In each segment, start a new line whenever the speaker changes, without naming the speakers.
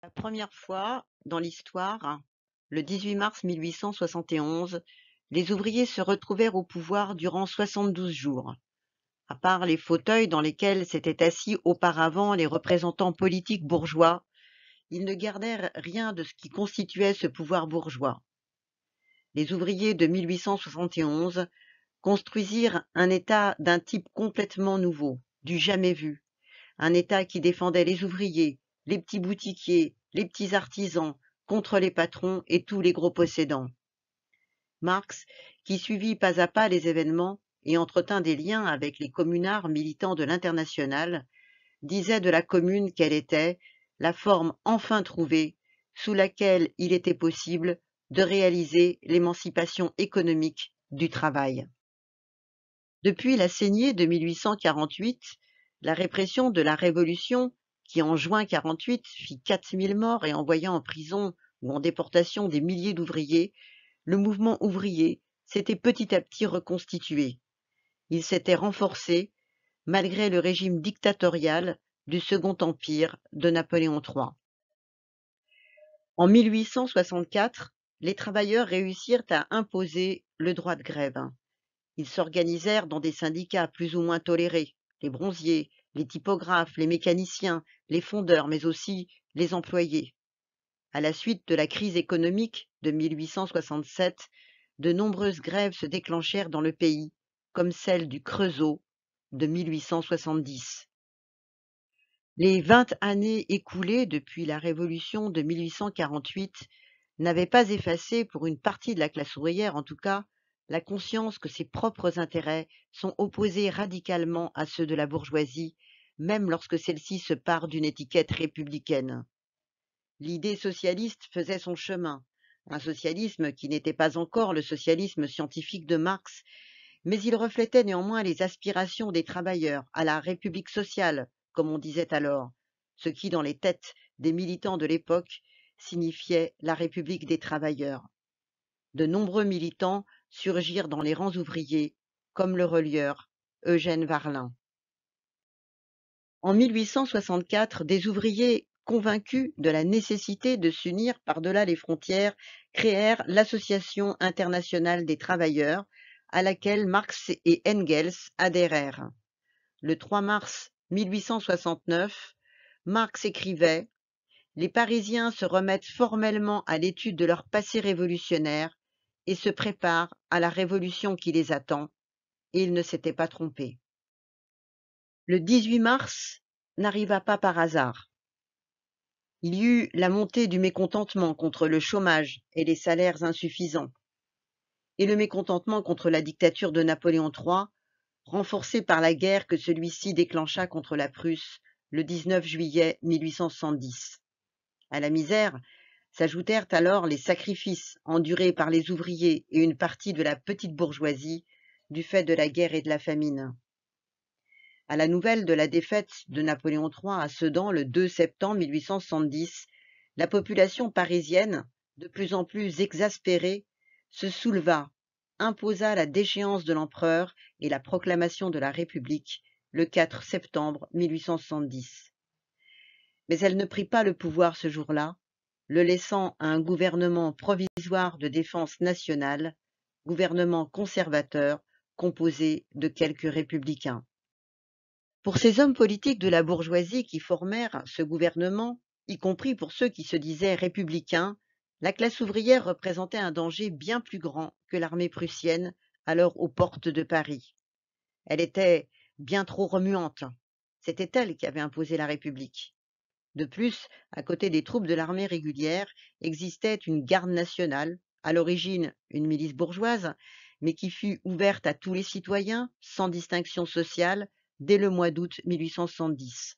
La première fois dans l'histoire, le 18 mars 1871, les ouvriers se retrouvèrent au pouvoir durant 72 jours. À part les fauteuils dans lesquels s'étaient assis auparavant les représentants politiques bourgeois, ils ne gardèrent rien de ce qui constituait ce pouvoir bourgeois. Les ouvriers de 1871 construisirent un État d'un type complètement nouveau, du jamais vu, un État qui défendait les ouvriers, les petits boutiquiers, les petits artisans, contre les patrons et tous les gros possédants. Marx, qui suivit pas à pas les événements et entretint des liens avec les communards militants de l'Internationale, disait de la Commune qu'elle était la forme enfin trouvée sous laquelle il était possible de réaliser l'émancipation économique du travail. Depuis la saignée de 1848, la répression de la Révolution, qui en juin 48 fit 4000 morts et envoya en prison ou en déportation des milliers d'ouvriers, le mouvement ouvrier s'était petit à petit reconstitué. Il s'était renforcé malgré le régime dictatorial du Second Empire de Napoléon III. En 1864, les travailleurs réussirent à imposer le droit de grève. Ils s'organisèrent dans des syndicats plus ou moins tolérés, les bronziers, les typographes, les mécaniciens, les fondeurs, mais aussi les employés. À la suite de la crise économique de 1867, de nombreuses grèves se déclenchèrent dans le pays, comme celle du Creusot de 1870. Les 20 années écoulées depuis la Révolution de 1848 n'avaient pas effacé, pour une partie de la classe ouvrière en tout cas, la conscience que ses propres intérêts sont opposés radicalement à ceux de la bourgeoisie, même lorsque celle-ci se pare d'une étiquette républicaine. L'idée socialiste faisait son chemin, un socialisme qui n'était pas encore le socialisme scientifique de Marx, mais il reflétait néanmoins les aspirations des travailleurs à la République sociale, comme on disait alors, ce qui, dans les têtes des militants de l'époque, signifiait la République des travailleurs. De nombreux militants surgirent dans les rangs ouvriers, comme le relieur Eugène Varlin. En 1864, des ouvriers convaincus de la nécessité de s'unir par-delà les frontières créèrent l'Association internationale des travailleurs, à laquelle Marx et Engels adhérèrent. Le 3 mars 1869, Marx écrivait « Les Parisiens se remettent formellement à l'étude de leur passé révolutionnaire et se préparent à la révolution qui les attend. » Et il ne s'était pas trompé. Le 18 mars n'arriva pas par hasard. Il y eut la montée du mécontentement contre le chômage et les salaires insuffisants, et le mécontentement contre la dictature de Napoléon III, renforcé par la guerre que celui-ci déclencha contre la Prusse le 19 juillet 1870. À la misère s'ajoutèrent alors les sacrifices endurés par les ouvriers et une partie de la petite bourgeoisie du fait de la guerre et de la famine. À la nouvelle de la défaite de Napoléon III à Sedan le 2 septembre 1870, la population parisienne, de plus en plus exaspérée, se souleva, imposa la déchéance de l'empereur et la proclamation de la République le 4 septembre 1870. Mais elle ne prit pas le pouvoir ce jour-là, le laissant à un gouvernement provisoire de défense nationale, gouvernement conservateur composé de quelques républicains. Pour ces hommes politiques de la bourgeoisie qui formèrent ce gouvernement, y compris pour ceux qui se disaient républicains, la classe ouvrière représentait un danger bien plus grand que l'armée prussienne, alors aux portes de Paris. Elle était bien trop remuante. C'était elle qui avait imposé la République. De plus, à côté des troupes de l'armée régulière, existait une garde nationale, à l'origine une milice bourgeoise, mais qui fut ouverte à tous les citoyens, sans distinction sociale, dès le mois d'août 1870.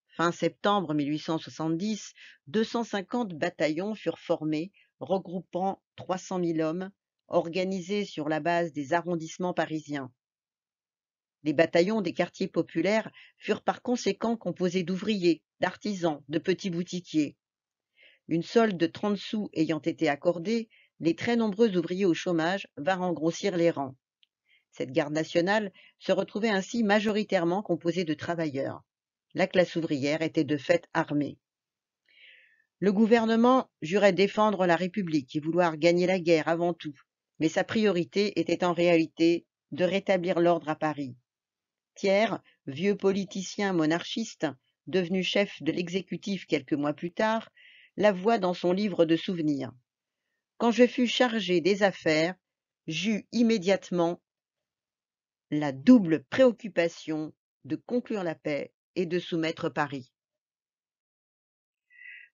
Fin septembre 1870, 250 bataillons furent formés, regroupant 300 000 hommes, organisés sur la base des arrondissements parisiens. Les bataillons des quartiers populaires furent par conséquent composés d'ouvriers, d'artisans, de petits boutiquiers. Une solde de 30 sous ayant été accordée, les très nombreux ouvriers au chômage vinrent engrossir les rangs. Cette garde nationale se retrouvait ainsi majoritairement composée de travailleurs. La classe ouvrière était de fait armée. Le gouvernement jurait défendre la République et vouloir gagner la guerre avant tout, mais sa priorité était en réalité de rétablir l'ordre à Paris. Thiers, vieux politicien monarchiste, devenu chef de l'exécutif quelques mois plus tard, l'avoua dans son livre de souvenirs. Quand je fus chargé des affaires, j'eus immédiatement la double préoccupation de conclure la paix et de soumettre Paris.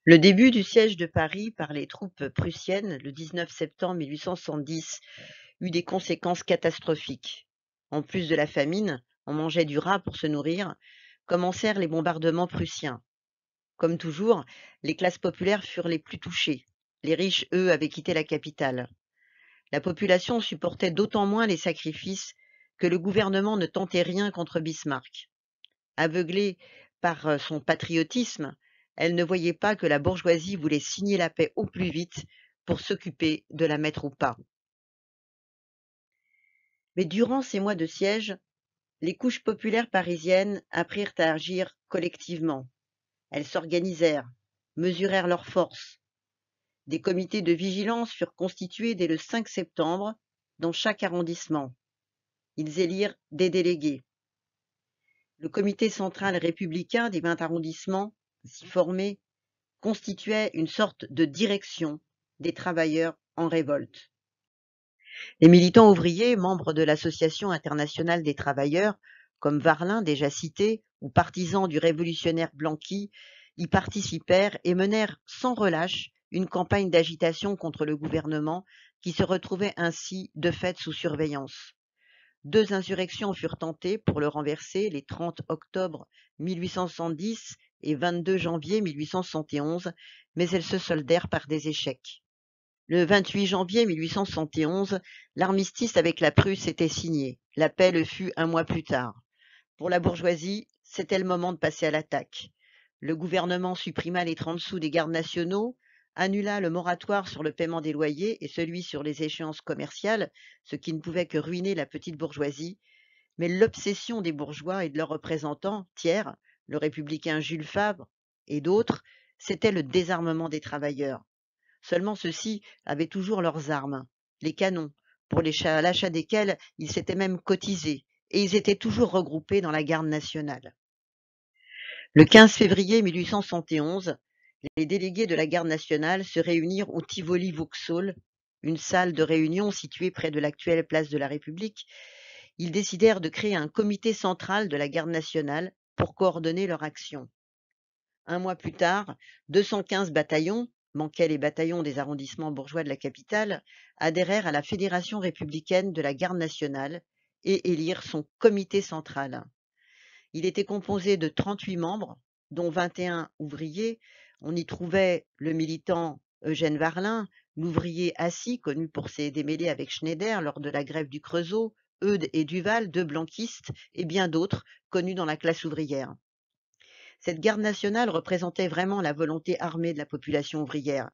Le début du siège de Paris par les troupes prussiennes, le 19 septembre 1870, eut des conséquences catastrophiques. En plus de la famine, on mangeait du rat pour se nourrir, commencèrent les bombardements prussiens. Comme toujours, les classes populaires furent les plus touchées. Les riches, eux, avaient quitté la capitale. La population supportait d'autant moins les sacrifices que le gouvernement ne tentait rien contre Bismarck. Aveuglée par son patriotisme, elle ne voyait pas que la bourgeoisie voulait signer la paix au plus vite pour s'occuper de la mettre au pas. Mais durant ces mois de siège, les couches populaires parisiennes apprirent à agir collectivement. Elles s'organisèrent, mesurèrent leurs forces. Des comités de vigilance furent constitués dès le 5 septembre dans chaque arrondissement. Ils élirent des délégués. Le comité central républicain des 20 arrondissements, ainsi formé, constituait une sorte de direction des travailleurs en révolte. Les militants ouvriers, membres de l'Association internationale des travailleurs, comme Varlin déjà cité, ou partisans du révolutionnaire Blanqui, y participèrent et menèrent sans relâche une campagne d'agitation contre le gouvernement qui se retrouvait ainsi de fait sous surveillance. 2 insurrections furent tentées pour le renverser les 30 octobre 1870 et 22 janvier 1871, mais elles se soldèrent par des échecs. Le 28 janvier 1871, l'armistice avec la Prusse était signé. La paix le fut un mois plus tard. Pour la bourgeoisie, c'était le moment de passer à l'attaque. Le gouvernement supprima les 30 sous des gardes nationaux, annula le moratoire sur le paiement des loyers et celui sur les échéances commerciales, ce qui ne pouvait que ruiner la petite bourgeoisie. Mais l'obsession des bourgeois et de leurs représentants, Thiers, le républicain Jules Favre et d'autres, c'était le désarmement des travailleurs. Seulement ceux-ci avaient toujours leurs armes, les canons, pour l'achat desquels ils s'étaient même cotisés, et ils étaient toujours regroupés dans la garde nationale. Le 15 février 1871, les délégués de la garde nationale se réunirent au Tivoli Vauxhall, une salle de réunion située près de l'actuelle place de la République. Ils décidèrent de créer un comité central de la garde nationale pour coordonner leur action. Un mois plus tard, 215 bataillons, manquaient les bataillons des arrondissements bourgeois de la capitale, adhérèrent à la Fédération républicaine de la garde nationale et élirent son comité central. Il était composé de 38 membres, dont 21 ouvriers. On y trouvait le militant Eugène Varlin, l'ouvrier Assy, connu pour ses démêlés avec Schneider lors de la grève du Creusot, Eudes et Duval, 2 blanquistes, et bien d'autres connus dans la classe ouvrière. Cette garde nationale représentait vraiment la volonté armée de la population ouvrière.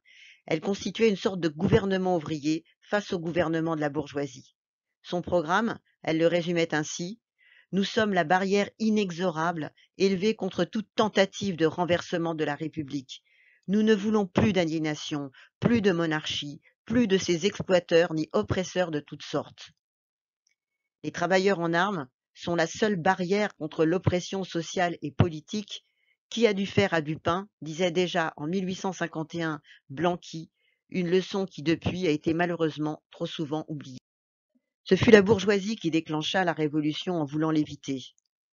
Elle constituait une sorte de gouvernement ouvrier face au gouvernement de la bourgeoisie. Son programme, elle le résumait ainsi: nous sommes la barrière inexorable élevée contre toute tentative de renversement de la République. Nous ne voulons plus d'aliénation, plus de monarchie, plus de ces exploiteurs ni oppresseurs de toutes sortes. Les travailleurs en armes sont la seule barrière contre l'oppression sociale et politique. Qui a dû faire à Dupin, disait déjà en 1851 Blanqui, une leçon qui depuis a été malheureusement trop souvent oubliée. Ce fut la bourgeoisie qui déclencha la révolution en voulant l'éviter.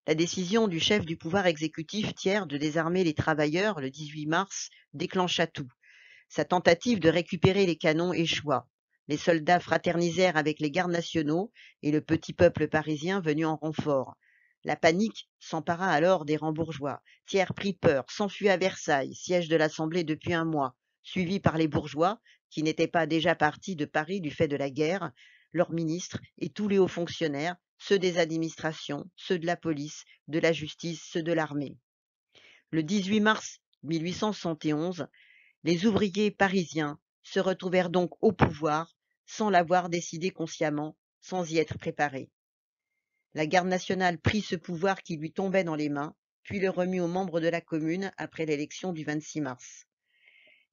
La décision du chef du pouvoir exécutif Thiers de désarmer les travailleurs le 18 mars déclencha tout. Sa tentative de récupérer les canons échoua. Les soldats fraternisèrent avec les gardes nationaux et le petit peuple parisien venu en renfort. La panique s'empara alors des rangs bourgeois. Thiers prit peur, s'enfuit à Versailles, siège de l'Assemblée depuis un mois, suivi par les bourgeois, qui n'étaient pas déjà partis de Paris du fait de la guerre, leurs ministres et tous les hauts fonctionnaires, ceux des administrations, ceux de la police, de la justice, ceux de l'armée. Le 18 mars 1871, les ouvriers parisiens se retrouvèrent donc au pouvoir sans l'avoir décidé consciemment, sans y être préparés. La garde nationale prit ce pouvoir qui lui tombait dans les mains, puis le remit aux membres de la commune après l'élection du 26 mars.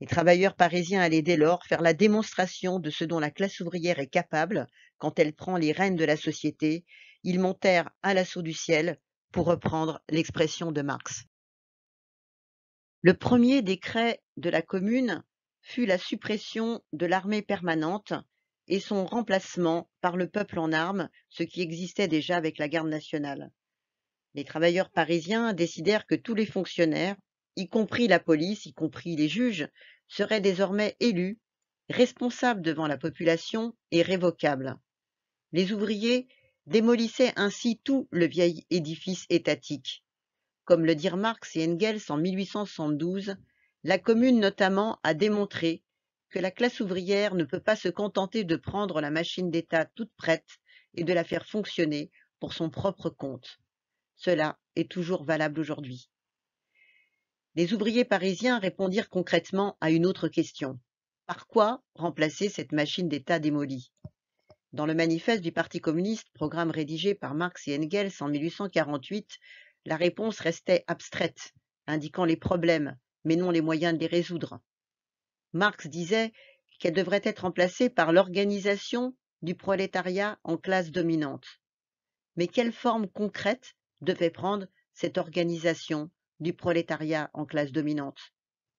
Les travailleurs parisiens allaient dès lors faire la démonstration de ce dont la classe ouvrière est capable quand elle prend les rênes de la société. Ils montèrent à l'assaut du ciel, pour reprendre l'expression de Marx. Le premier décret de la Commune fut la suppression de l'armée permanente et son remplacement par le peuple en armes, ce qui existait déjà avec la garde nationale. Les travailleurs parisiens décidèrent que tous les fonctionnaires, y compris la police, y compris les juges, seraient désormais élus, responsables devant la population et révocables. Les ouvriers démolissaient ainsi tout le vieil édifice étatique. Comme le dirent Marx et Engels en 1872, la Commune notamment a démontré que la classe ouvrière ne peut pas se contenter de prendre la machine d'État toute prête et de la faire fonctionner pour son propre compte. Cela est toujours valable aujourd'hui. Les ouvriers parisiens répondirent concrètement à une autre question. Par quoi remplacer cette machine d'État démolie? Dans le manifeste du Parti communiste, programme rédigé par Marx et Engels en 1848, la réponse restait abstraite, indiquant les problèmes, mais non les moyens de les résoudre. Marx disait qu'elle devrait être remplacée par l'organisation du prolétariat en classe dominante. Mais quelle forme concrète devait prendre cette organisation du prolétariat en classe dominante,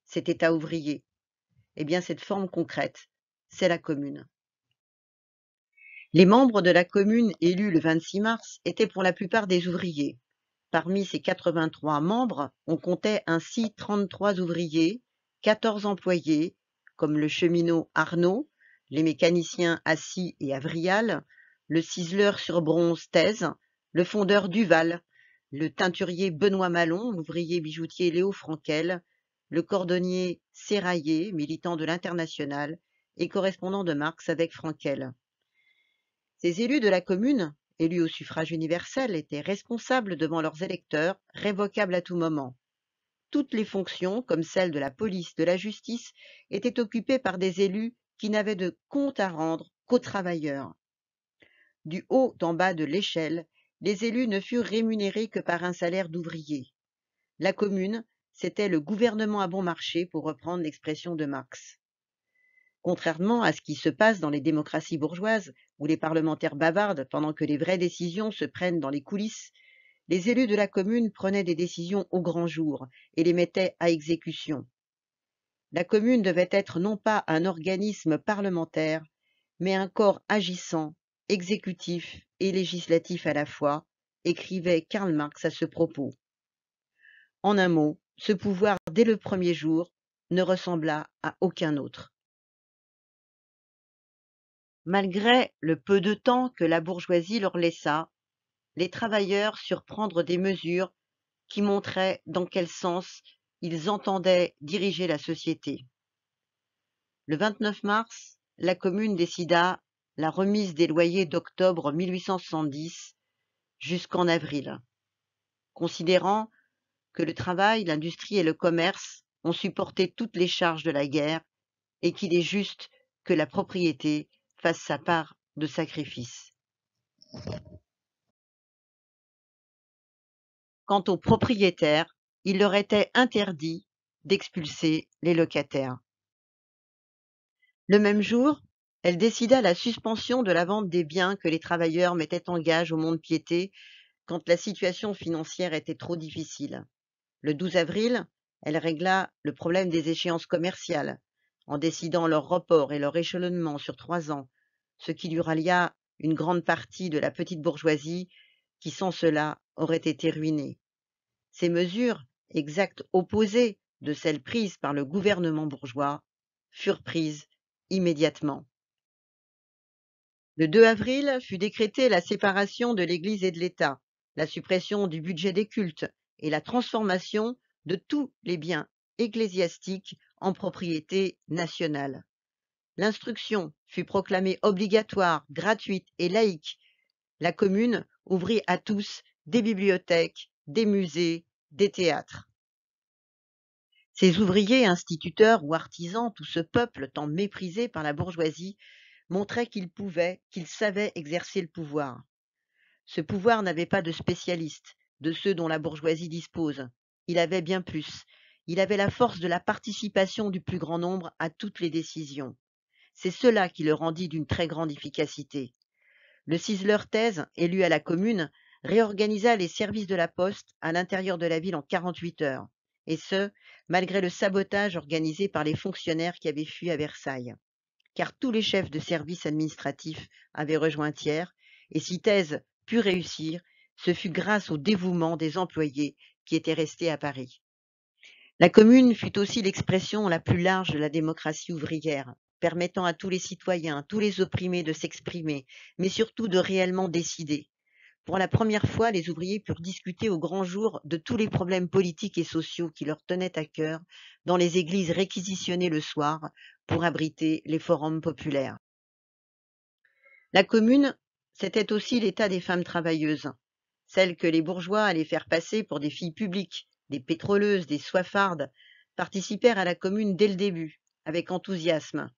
cet État ouvrier? Eh bien, cette forme concrète, c'est la Commune. Les membres de la Commune élus le 26 mars étaient pour la plupart des ouvriers. Parmi ces 83 membres, on comptait ainsi 33 ouvriers, 14 employés, comme le cheminot Arnaud, les mécaniciens Assy et Avrial, le ciseleur sur bronze Thèse, le fondeur Duval, le teinturier Benoît Malon, l'ouvrier bijoutier Léo Frankel, le cordonnier Serraillé, militant de l'Internationale et correspondant de Marx avec Frankel. Ces élus de la Commune, élus au suffrage universel, étaient responsables devant leurs électeurs, révocables à tout moment. Toutes les fonctions, comme celles de la police, de la justice, étaient occupées par des élus qui n'avaient de compte à rendre qu'aux travailleurs. Du haut en bas de l'échelle, les élus ne furent rémunérés que par un salaire d'ouvrier. La Commune, c'était le gouvernement à bon marché, pour reprendre l'expression de Marx. Contrairement à ce qui se passe dans les démocraties bourgeoises, où les parlementaires bavardent pendant que les vraies décisions se prennent dans les coulisses, les élus de la Commune prenaient des décisions au grand jour et les mettaient à exécution. La Commune devait être non pas un organisme parlementaire, mais un corps agissant, exécutif et législatif à la fois, écrivait Karl Marx à ce propos. En un mot, ce pouvoir, dès le premier jour, ne ressembla à aucun autre. Malgré le peu de temps que la bourgeoisie leur laissa, les travailleurs surent prendre des mesures qui montraient dans quel sens ils entendaient diriger la société. Le 29 mars, la Commune décida la remise des loyers d'octobre 1870 jusqu'en avril, considérant que le travail, l'industrie et le commerce ont supporté toutes les charges de la guerre et qu'il est juste que la propriété fasse sa part de sacrifice. Quant aux propriétaires, il leur était interdit d'expulser les locataires. Le même jour, elle décida la suspension de la vente des biens que les travailleurs mettaient en gage au mont-de-piété quand la situation financière était trop difficile. Le 12 avril, elle régla le problème des échéances commerciales en décidant leur report et leur échelonnement sur 3 ans, ce qui lui rallia une grande partie de la petite bourgeoisie qui, sans cela, aurait été ruinée. Ces mesures, exact opposées de celles prises par le gouvernement bourgeois, furent prises immédiatement. Le 2 avril fut décrétée la séparation de l'Église et de l'État, la suppression du budget des cultes et la transformation de tous les biens ecclésiastiques en propriété nationale. L'instruction fut proclamée obligatoire, gratuite et laïque. La Commune ouvrit à tous des bibliothèques, des musées, des théâtres. Ces ouvriers, instituteurs ou artisans, tout ce peuple tant méprisé par la bourgeoisie, montraient qu'ils pouvaient, qu'ils savaient exercer le pouvoir. Ce pouvoir n'avait pas de spécialistes, de ceux dont la bourgeoisie dispose. Il avait bien plus. Il avait la force de la participation du plus grand nombre à toutes les décisions. C'est cela qui le rendit d'une très grande efficacité. Le ciseleur Thèse, élu à la Commune, réorganisa les services de la poste à l'intérieur de la ville en 48 heures, et ce, malgré le sabotage organisé par les fonctionnaires qui avaient fui à Versailles. Car tous les chefs de services administratifs avaient rejoint Thiers, et si Thèse put réussir, ce fut grâce au dévouement des employés qui étaient restés à Paris. La Commune fut aussi l'expression la plus large de la démocratie ouvrière, permettant à tous les citoyens, tous les opprimés de s'exprimer, mais surtout de réellement décider. Pour la première fois, les ouvriers purent discuter au grand jour de tous les problèmes politiques et sociaux qui leur tenaient à cœur dans les églises réquisitionnées le soir pour abriter les forums populaires. La Commune, c'était aussi l'état des femmes travailleuses, celles que les bourgeois allaient faire passer pour des filles publiques, des pétroleuses, des soifardes, participèrent à la Commune dès le début, avec enthousiasme,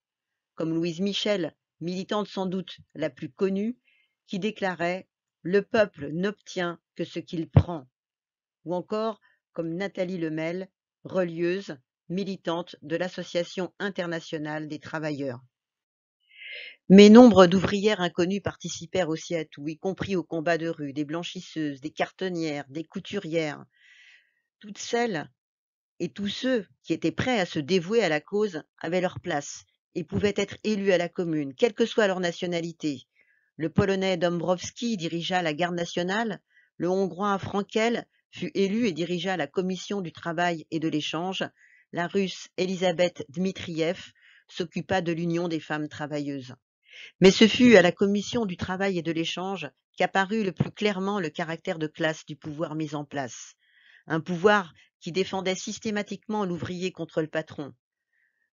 comme Louise Michel, militante sans doute la plus connue, qui déclarait « Le peuple n'obtient que ce qu'il prend », ou encore comme Nathalie Lemel, relieuse, militante de l'Association internationale des travailleurs. Mais nombre d'ouvrières inconnues participèrent aussi à tout, y compris aux combats de rue, des blanchisseuses, des cartonnières, des couturières. Toutes celles et tous ceux qui étaient prêts à se dévouer à la cause avaient leur place et pouvaient être élus à la Commune, quelle que soit leur nationalité. Le Polonais Dąbrowski dirigea la garde nationale, le Hongrois Frankel fut élu et dirigea la commission du travail et de l'échange, la Russe Elisabeth Dmitriev s'occupa de l'Union des femmes travailleuses. Mais ce fut à la commission du travail et de l'échange qu'apparut le plus clairement le caractère de classe du pouvoir mis en place. Un pouvoir qui défendait systématiquement l'ouvrier contre le patron.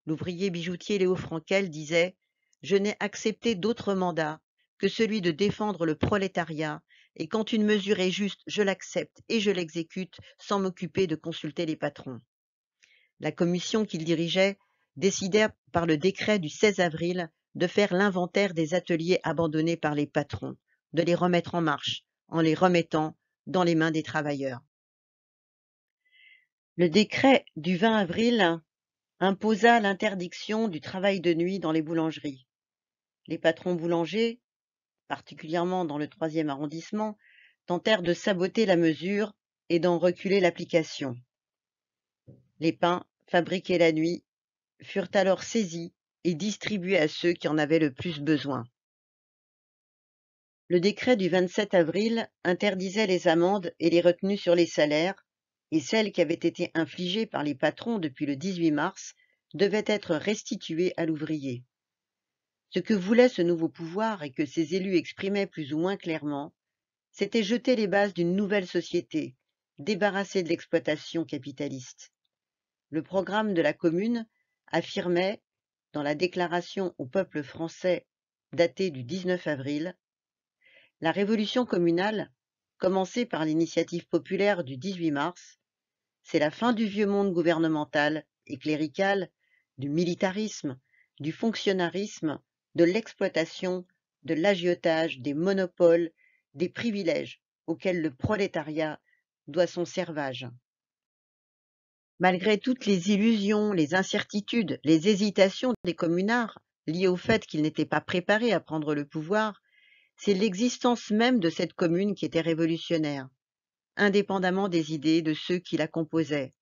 L'ouvrier bijoutier Léo Frankel disait « Je n'ai accepté d'autre mandat que celui de défendre le prolétariat, et quand une mesure est juste, je l'accepte et je l'exécute sans m'occuper de consulter les patrons. » La commission qu'il dirigeait décidait par le décret du 16 avril de faire l'inventaire des ateliers abandonnés par les patrons, de les remettre en marche, en les remettant dans les mains des travailleurs. Le décret du 20 avril imposa l'interdiction du travail de nuit dans les boulangeries. Les patrons boulangers, particulièrement dans le 3e arrondissement, tentèrent de saboter la mesure et d'en reculer l'application. Les pains, fabriqués la nuit, furent alors saisis et distribués à ceux qui en avaient le plus besoin. Le décret du 27 avril interdisait les amendes et les retenues sur les salaires, et celles qui avaient été infligées par les patrons depuis le 18 mars devaient être restituées à l'ouvrier. Ce que voulait ce nouveau pouvoir et que ses élus exprimaient plus ou moins clairement, c'était jeter les bases d'une nouvelle société, débarrassée de l'exploitation capitaliste. Le programme de la Commune affirmait, dans la déclaration au peuple français datée du 19 avril, « La révolution communale, commencée par l'initiative populaire du 18 mars, c'est la fin du vieux monde gouvernemental et clérical, du militarisme, du fonctionnarisme, de l'exploitation, de l'agiotage, des monopoles, des privilèges auxquels le prolétariat doit son servage. » Malgré toutes les illusions, les incertitudes, les hésitations des communards, liées au fait qu'ils n'étaient pas préparés à prendre le pouvoir, c'est l'existence même de cette commune qui était révolutionnaire, indépendamment des idées de ceux qui la composaient.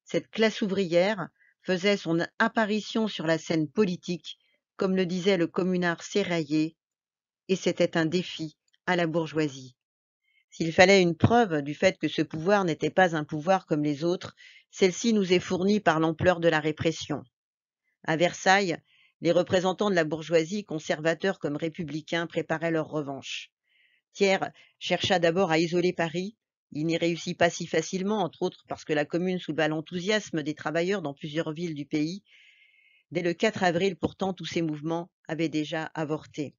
Cette classe ouvrière faisait son apparition sur la scène politique, comme le disait le communard Serraillé, et c'était un défi à la bourgeoisie. S'il fallait une preuve du fait que ce pouvoir n'était pas un pouvoir comme les autres, celle-ci nous est fournie par l'ampleur de la répression. À Versailles, les représentants de la bourgeoisie, conservateurs comme républicains, préparaient leur revanche. Thiers chercha d'abord à isoler Paris. Il n'y réussit pas si facilement, entre autres parce que la Commune souleva l'enthousiasme des travailleurs dans plusieurs villes du pays. Dès le 4 avril, pourtant, tous ces mouvements avaient déjà avorté.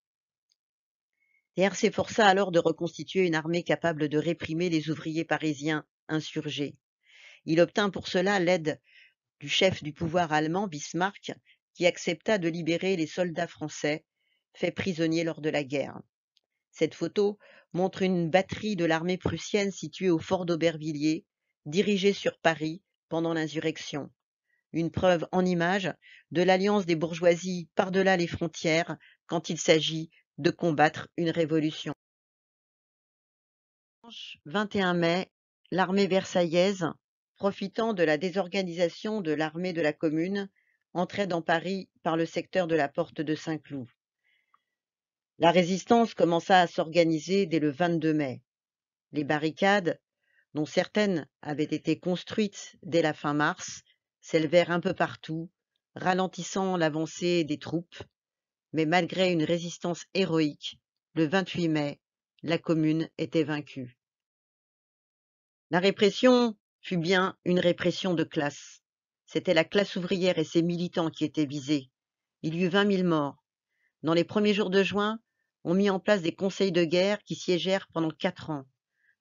Thiers s'efforça alors de reconstituer une armée capable de réprimer les ouvriers parisiens insurgés. Il obtint pour cela l'aide du chef du pouvoir allemand, Bismarck, qui accepta de libérer les soldats français faits prisonniers lors de la guerre. Cette photo montre une batterie de l'armée prussienne située au fort d'Aubervilliers, dirigée sur Paris pendant l'insurrection, une preuve en images de l'alliance des bourgeoisies par-delà les frontières quand il s'agit de combattre une révolution. Dimanche 21 mai, l'armée versaillaise, profitant de la désorganisation de l'armée de la Commune, entrait dans Paris par le secteur de la porte de Saint-Cloud. La résistance commença à s'organiser dès le 22 mai. Les barricades, dont certaines avaient été construites dès la fin mars, s'élevèrent un peu partout, ralentissant l'avancée des troupes, mais malgré une résistance héroïque, le 28 mai, la Commune était vaincue. La répression fut bien une répression de classe. C'était la classe ouvrière et ses militants qui étaient visés. Il y eut 20 000 morts. Dans les premiers jours de juin, on mit en place des conseils de guerre qui siégèrent pendant 4 ans.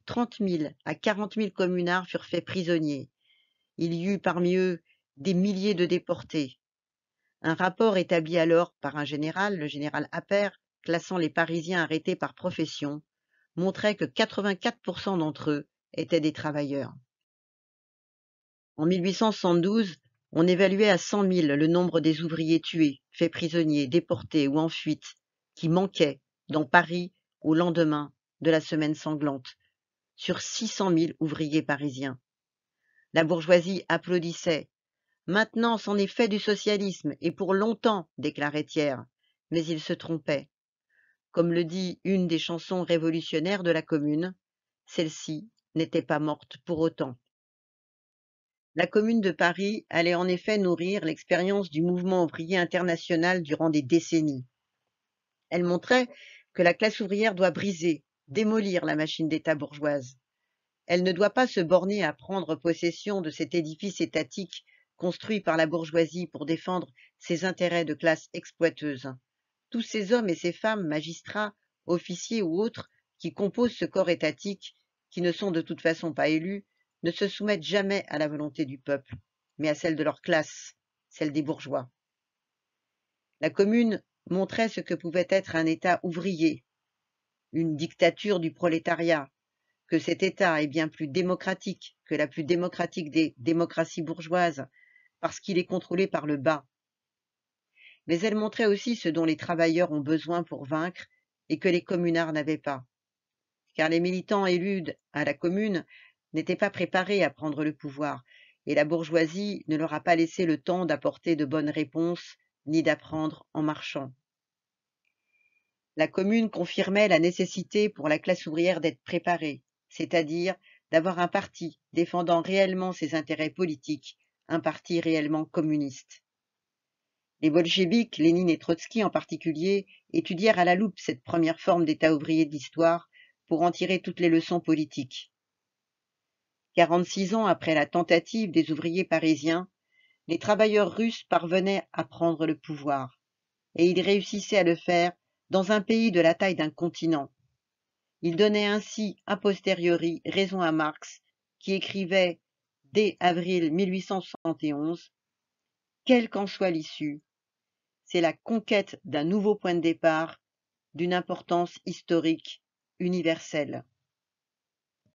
30 000 à 40 000 communards furent faits prisonniers. Il y eut parmi eux des milliers de déportés. Un rapport établi alors par un général, le général Appert, classant les Parisiens arrêtés par profession, montrait que 84% d'entre eux étaient des travailleurs. En 1872, on évaluait à 100 000 le nombre des ouvriers tués, faits prisonniers, déportés ou en fuite, qui manquaient dans Paris au lendemain de la semaine sanglante, sur 600 000 ouvriers parisiens. La bourgeoisie applaudissait. Maintenant, c'en est fait du socialisme, et pour longtemps, déclarait Thiers, mais il se trompait. Comme le dit une des chansons révolutionnaires de la Commune, celle-ci n'était pas morte pour autant. La Commune de Paris allait en effet nourrir l'expérience du mouvement ouvrier international durant des décennies. Elle montrait que la classe ouvrière doit briser, démolir la machine d'État bourgeoise. Elle ne doit pas se borner à prendre possession de cet édifice étatique construit par la bourgeoisie pour défendre ses intérêts de classe exploiteuse. Tous ces hommes et ces femmes, magistrats, officiers ou autres, qui composent ce corps étatique, qui ne sont de toute façon pas élus, ne se soumettent jamais à la volonté du peuple, mais à celle de leur classe, celle des bourgeois. La Commune montrait ce que pouvait être un État ouvrier, une dictature du prolétariat, que cet État est bien plus démocratique que la plus démocratique des démocraties bourgeoises, parce qu'il est contrôlé par le bas. Mais elle montrait aussi ce dont les travailleurs ont besoin pour vaincre et que les communards n'avaient pas. Car les militants élus à la Commune n'étaient pas préparés à prendre le pouvoir, et la bourgeoisie ne leur a pas laissé le temps d'apporter de bonnes réponses, ni d'apprendre en marchant. La Commune confirmait la nécessité pour la classe ouvrière d'être préparée, c'est-à-dire d'avoir un parti défendant réellement ses intérêts politiques, un parti réellement communiste. Les bolcheviks, Lénine et Trotsky en particulier, étudièrent à la loupe cette première forme d'État ouvrier de l'histoire pour en tirer toutes les leçons politiques. 46 ans après la tentative des ouvriers parisiens, les travailleurs russes parvenaient à prendre le pouvoir, et ils réussissaient à le faire dans un pays de la taille d'un continent. Ils donnaient ainsi a posteriori raison à Marx, qui écrivait dès avril 1871 « Quelle qu'en soit l'issue, c'est la conquête d'un nouveau point de départ, d'une importance historique universelle. »